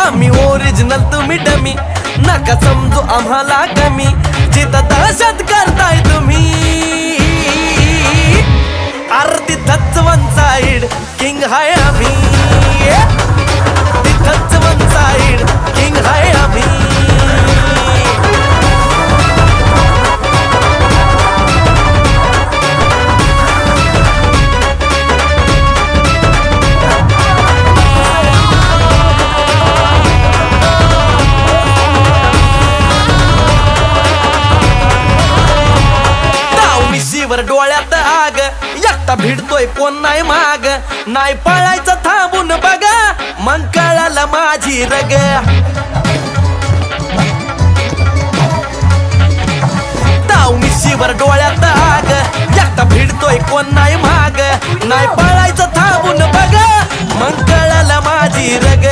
आम्ही ओरिजिनल तुम्ही डमी, नका समजू आम्हाला कमी, जिथं दहशत करताय तुम्ही आरती तिथंच वन साइड किंग हाय आम्ही, तिथंच वन साइड किंग हाय आम्ही. वर डोळ्यात आग, एकटा भिडतोय कोण नाही माग, नाही पळायचं थांबून बघा, मग कळालं माझी रग. ताव मिशीवर डोळ्यात आग, एकटा भिडतोय कोण नाही माग, नाही पळायचं थांबून बघा, मग कळालं माझी रग.